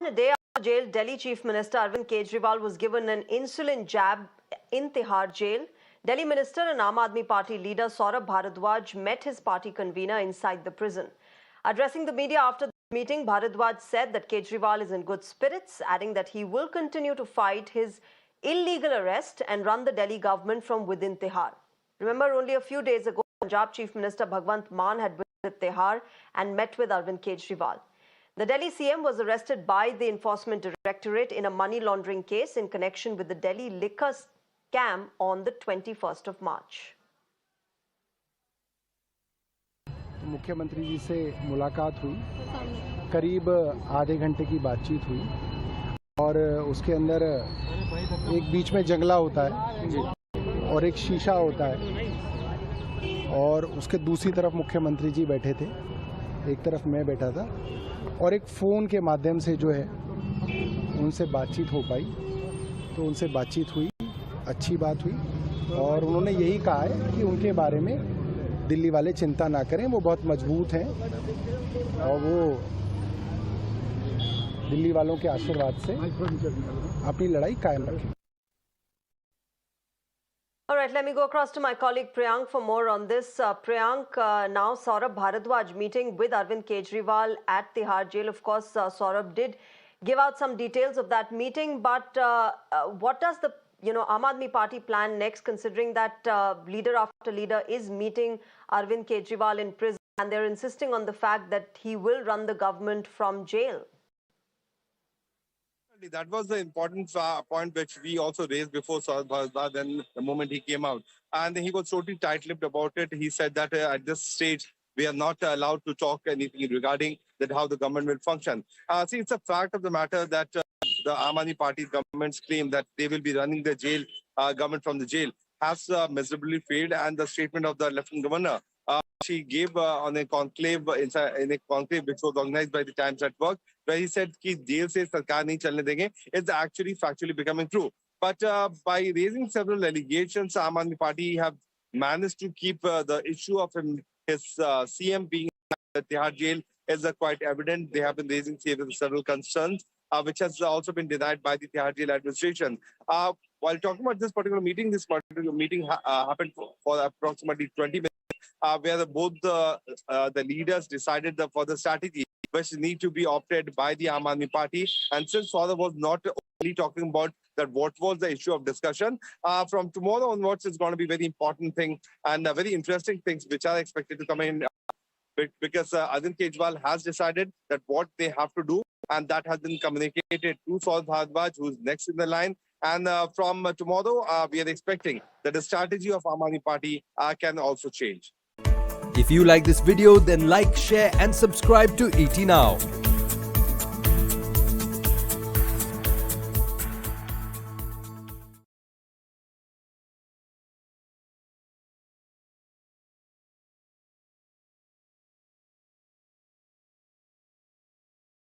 A day after jail, Delhi Chief Minister Arvind Kejriwal was given an insulin jab in Tihar jail. Delhi Minister and Aam Aadmi Party leader Saurabh Bharadwaj met his party convener inside the prison. Addressing the media after the meeting, Bharadwaj said that Kejriwal is in good spirits, adding that he will continue to fight his illegal arrest and run the Delhi government from within Tihar. Remember, only a few days ago, Punjab Chief Minister Bhagwant Mann had visited Tihar and met with Arvind Kejriwal. The Delhi CM was arrested by the Enforcement Directorate in a money laundering case in connection with the Delhi liquor scam on the 21st of March. मुख्यमंत्री जी से मुलाकात हुई, करीब आधे घंटे की बातचीत हुई और उसके अंदर एक बीच में जंगला होता है और एक शीशा होता है और उसके दूसरी तरफ मुख्यमंत्री जी बैठे थे, एक तरफ मैं बैठा था और एक फ़ोन के माध्यम से जो है उनसे बातचीत हो पाई। तो उनसे बातचीत हुई, अच्छी बात हुई और उन्होंने यही कहा है कि उनके बारे में दिल्ली वाले चिंता ना करें, वो बहुत मजबूत हैं और वो दिल्ली वालों के आशीर्वाद से अपनी लड़ाई कायम रखें। All right, let me go across to my colleague Priyank for more on this. Priyank, now Saurabh Bharadwaj meeting with Arvind Kejriwal at Tihar jail. Of course, Saurabh did give out some details of that meeting, but what does the Aam Aadmi Party plan next, considering that leader after leader is meeting Arvind Kejriwal in prison and they're insisting on the fact that he will run the government from jail? That was the important point which we also raised before Saurabh Bharadwaj then the moment he came out. And he was totally tight-lipped about it. He said that at this stage, we are not allowed to talk anything regarding that how the government will function. See, it's a fact of the matter that the Aam Aadmi Party government's claim that they will be running the jail government from the jail has miserably failed. And the statement of the Lieutenant Governor, she gave on a conclave which was organized by the Times at Work, where he said कि jail से सरकार नहीं चलने देंगे, it's actually factually becoming true. But by raising several allegations, Aam Aadmi Party have managed to keep the issue of his CM being at Tihar jail is quite evident. They have been raising several concerns, which has also been denied by the Tihar jail administration. While talking about this particular meeting happened for approximately 20 minutes. Where both the leaders decided for the strategy which need to be opted by the Aam Aadmi Party. And since Saurabh was not only talking about that what was the issue of discussion, from tomorrow onwards it's going to be very important thing and very interesting things which are expected to come in because Arvind Kejriwal has decided that what they have to do, and that has been communicated to Saurabh Bharadwaj, who's next in the line. And from tomorrow, we are expecting that the strategy of Aam Aadmi Party can also change. If you like this video, then like, share and subscribe to ET Now.